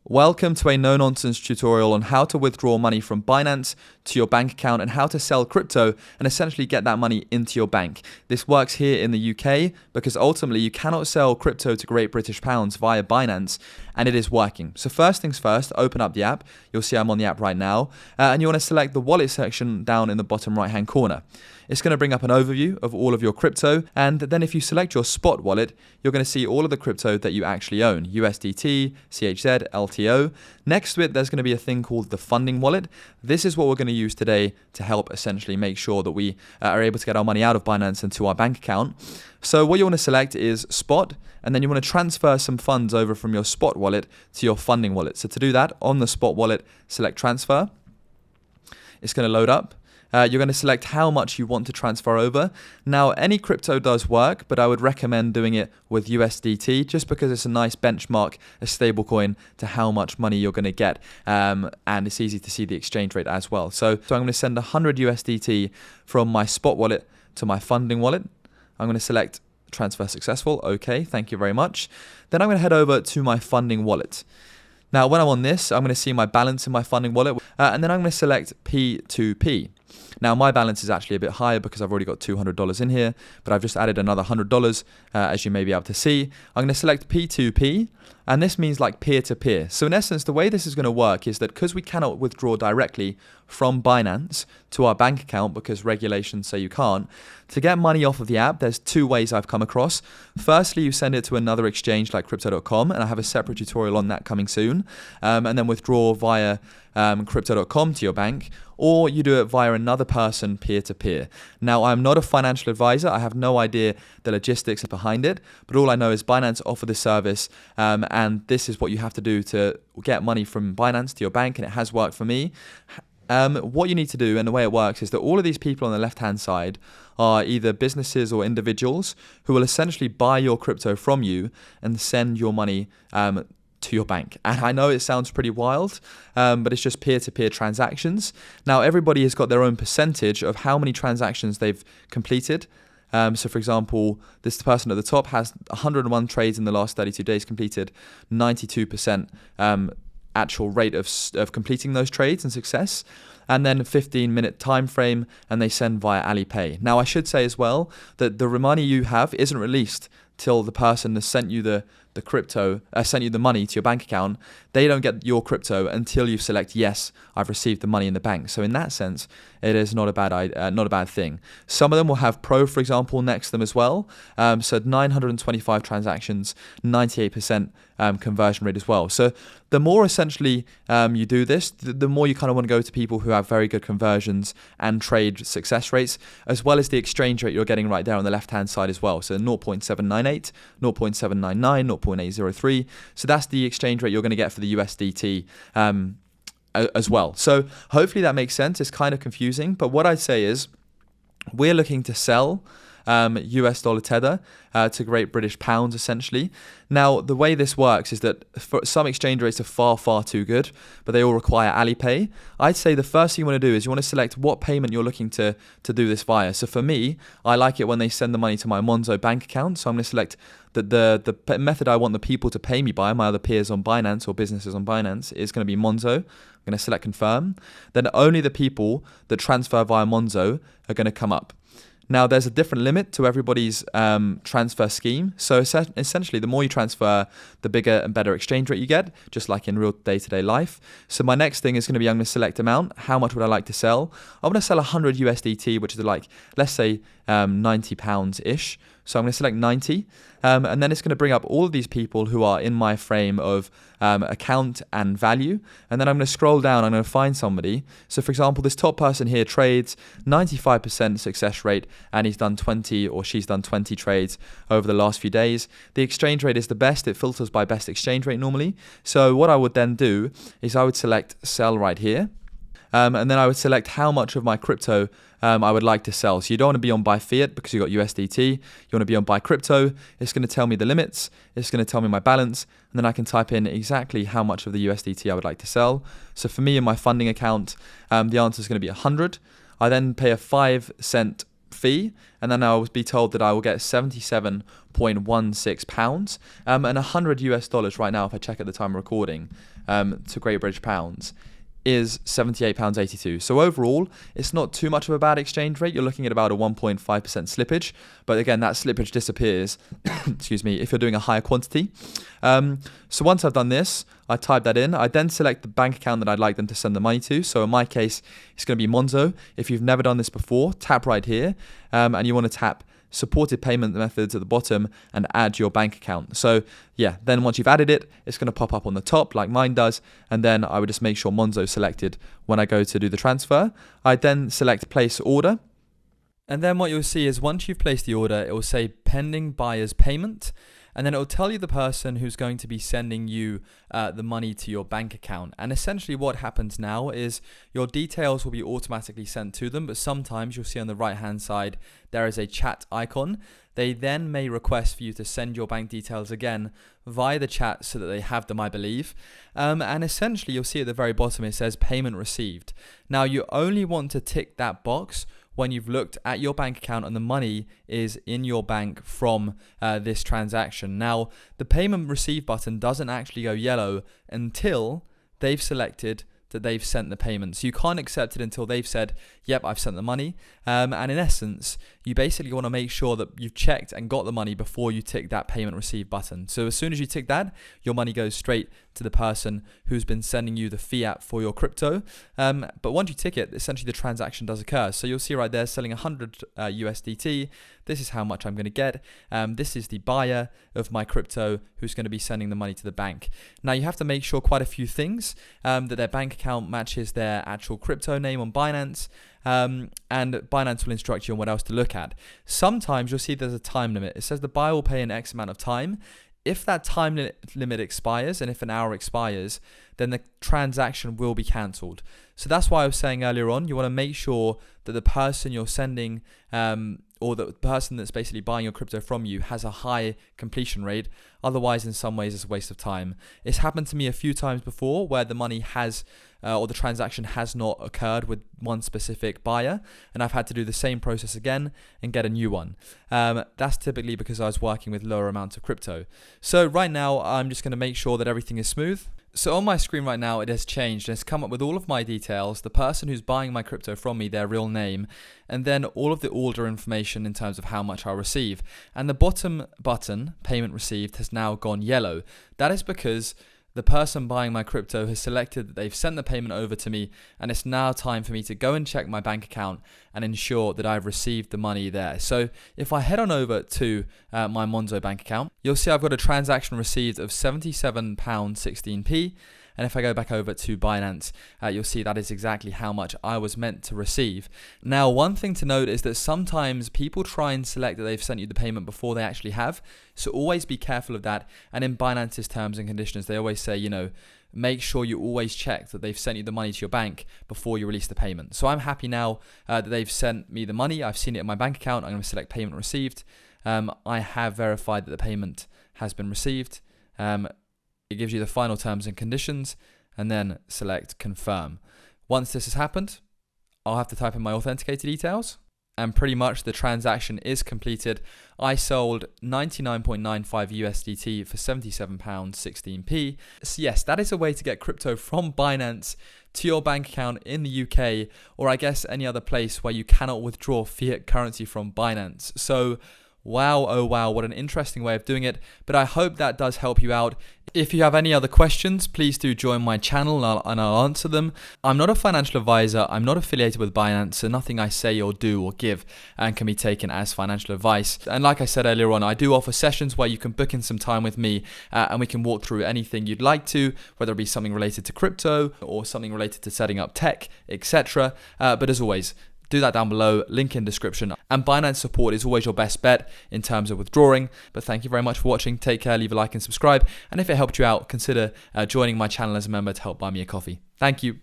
Welcome to a no-nonsense tutorial on how to withdraw money from Binance to your bank account and how to sell crypto and essentially get that money into your bank. This works here in the UK because ultimately you cannot sell crypto to Great British Pounds via Binance, and it is working. So first things first, open up the app. You'll see I'm on the app right now, and you want to select the wallet section down in the bottom right-hand corner. It's going to bring up an overview of all of your crypto, and then if you select your spot wallet, you're going to see all of the crypto that you actually own: USDT, CHZ, LTO. Next to it, there's going to be a thing called the funding wallet. This is what we're going to use today to help essentially make sure that we are able to get our money out of Binance into our bank account. So what you want to select is spot, and then you want to transfer some funds over from your spot wallet to your funding wallet. So to do that, on the spot wallet, select transfer. It's going to load up. You're going to select how much you want to transfer over. Now, any crypto does work, but I would recommend doing it with USDT just because it's a nice benchmark, a stable coin to how much money you're going to get. And it's easy to see the exchange rate as well. So I'm going to send 100 USDT from my spot wallet to my funding wallet. I'm going to select transfer successful. Okay, thank you very much. Then I'm going to head over to my funding wallet. Now, when I'm on this, I'm going to see my balance in my funding wallet, and then I'm going to select P2P. Now, my balance is actually a bit higher because I've already got $200 in here, but I've just added another $100, as you may be able to see. I'm going to select P2P, and this means like peer-to-peer. So in essence, the way this is going to work is that because we cannot withdraw directly from Binance to our bank account because regulations say you can't, to get money off of the app, there's two ways I've come across. Firstly, you send it to another exchange like crypto.com, and I have a separate tutorial on that coming soon, and then withdraw via crypto.com to your bank, or you do it via another person peer-to-peer. Now, I'm not a financial advisor. I have no idea the logistics behind it, but all I know is Binance offer this service, and this is what you have to do to get money from Binance to your bank, and it has worked for me. What you need to do, and the way it works, is that all of these people on the left-hand side are either businesses or individuals who will essentially buy your crypto from you and send your money to your bank. And I know it sounds pretty wild, but it's just peer-to-peer transactions. Now, everybody has got their own percentage of how many transactions they've completed. So for example, this person at the top has 101 trades in the last 32 days completed, 92% actual rate of completing those trades and success, and then a 15-minute time frame, and they send via Alipay. Now, I should say as well that the money you have isn't released till the person has sent you the crypto, sent you the money to your bank account. They don't get your crypto until you select, yes, I've received the money in the bank. So in that sense, it is not a bad thing. Some of them will have Pro, for example, next to them as well. So 925 transactions, 98% conversion rate as well. So the more essentially you do this, the more you kind of want to go to people who have very good conversions and trade success rates, as well as the exchange rate you're getting right there on the left-hand side as well. So 0.798, 0.799, 0.803. So that's the exchange rate you're going to get for the USDT as well. So hopefully that makes sense. It's kind of confusing, but what I'd say is we're looking to sell US dollar tether to Great British Pounds essentially. Now, the way this works is that for some exchange rates are far too good, but they all require Alipay. I'd say the first thing you want to do is you want to select what payment you're looking to do this via. So for me, I like it when they send the money to my Monzo bank account. So I'm going to select the method I want the people to pay me by, my other peers on Binance or businesses on Binance, is going to be Monzo. I'm going to select confirm. Then only the people that transfer via Monzo are going to come up. Now, there's a different limit to everybody's transfer scheme. So essentially, the more you transfer, the bigger and better exchange rate you get, just like in real day-to-day life. So my next thing is going to be, I'm going to select amount. How much would I like to sell? I want to sell 100 USDT, which is like, let's say, 90 pounds-ish. So I'm going to select 90. And then it's going to bring up all of these people who are in my frame of account and value. And then I'm going to scroll down. I'm going to find somebody. So for example, this top person here trades 95% success rate, and he's done 20 or she's done 20 trades over the last few days. The exchange rate is the best. It filters by best exchange rate normally. So what I would then do is I would select sell right here. And then I would select how much of my crypto I would like to sell. So you don't want to be on buy fiat because you've got USDT. You want to be on buy crypto. It's going to tell me the limits. It's going to tell me my balance. And then I can type in exactly how much of the USDT I would like to sell. So for me in my funding account, the answer is going to be 100. I then pay a 5 cent fee, and then I will be told that I will get £77.16 and $100 right now, if I check at the time of recording, to Great British pounds, is £78.82. So overall, it's not too much of a bad exchange rate. You're looking at about a 1.5% slippage. But again, that slippage disappears, excuse me, if you're doing a higher quantity. So once I've done this, I type that in. I then select the bank account that I'd like them to send the money to. So in my case, it's going to be Monzo. If you've never done this before, tap right here, and you want to tap supported payment methods at the bottom and add your bank account. So yeah, then once you've added it, it's going to pop up on the top like mine does, and then I would just make sure Monzo selected when I go to do the transfer. I then select place order, and then what you'll see is once you've placed the order, it will say pending buyer's payment, and then it will tell you the person who's going to be sending you the money to your bank account. And essentially what happens now is your details will be automatically sent to them, but sometimes you'll see on the right hand side there is a chat icon. They then may request for you to send your bank details again via the chat so that they have them, I believe. And essentially you'll see at the very bottom it says payment received. Now you only want to tick that box when you've looked at your bank account and the money is in your bank from this transaction. Now, the payment received button doesn't actually go yellow until they've selected that they've sent the payment. So you can't accept it until they've said, yep, I've sent the money. And in essence, you basically want to make sure that you've checked and got the money before you tick that payment received button. So as soon as you tick that, your money goes straight to the person who's been sending you the fiat for your crypto. But once you tick it, essentially the transaction does occur. So you'll see right there, selling 100 USDT. This is how much I'm going to get. This is the buyer of my crypto who's going to be sending the money to the bank. Now you have to make sure quite a few things, that their bank account matches their actual crypto name on Binance. And Binance will instruct you on what else to look at. Sometimes you'll see there's a time limit. It says the buyer will pay in X amount of time. If that time limit expires, and if an hour expires, then the transaction will be cancelled. So that's why I was saying earlier on, you want to make sure that the person you're sending, or the person that's basically buying your crypto from you, has a high completion rate. Otherwise, in some ways, it's a waste of time. It's happened to me a few times before where the money has, or the transaction has not occurred with one specific buyer, and I've had to do the same process again and get a new one. That's typically because I was working with lower amounts of crypto. So right now, I'm just going to make sure that everything is smooth. So on my screen right now, it has changed and it's come up with all of my details, the person who's buying my crypto from me, their real name, and then all of the order information in terms of how much I'll receive. And the bottom button, payment received, has now gone yellow. That is because the person buying my crypto has selected that they've sent the payment over to me, and it's now time for me to go and check my bank account and ensure that I've received the money there. So if I head on over to my Monzo bank account, you'll see I've got a transaction received of £77.16p. And if I go back over to Binance, you'll see that is exactly how much I was meant to receive. Now, one thing to note is that sometimes people try and select that they've sent you the payment before they actually have. So always be careful of that. And in Binance's terms and conditions, they always say, make sure you always check that they've sent you the money to your bank before you release the payment. So I'm happy now that they've sent me the money. I've seen it in my bank account. I'm going to select payment received. I have verified that the payment has been received. It gives you the final terms and conditions, and then select confirm. Once this has happened, I'll have to type in my authenticator details, and pretty much the transaction is completed. I sold 99.95 USDT for £77.16p. So yes, that is a way to get crypto from Binance to your bank account in the UK, or I guess any other place where you cannot withdraw fiat currency from Binance. So wow, oh wow, what an interesting way of doing it. But I hope that does help you out. If you have any other questions, please do join my channel and I'll answer them. I'm not a financial advisor. I'm not affiliated with Binance, so nothing I say or do or give and can be taken as financial advice. And like I said earlier on, I do offer sessions where you can book in some time with me and we can walk through anything you'd like to, whether it be something related to crypto or something related to setting up tech, etc. But as always, do that down below, link in description. And Binance support is always your best bet in terms of withdrawing. But thank you very much for watching. Take care, leave a like and subscribe. And if it helped you out, consider joining my channel as a member to help buy me a coffee. Thank you.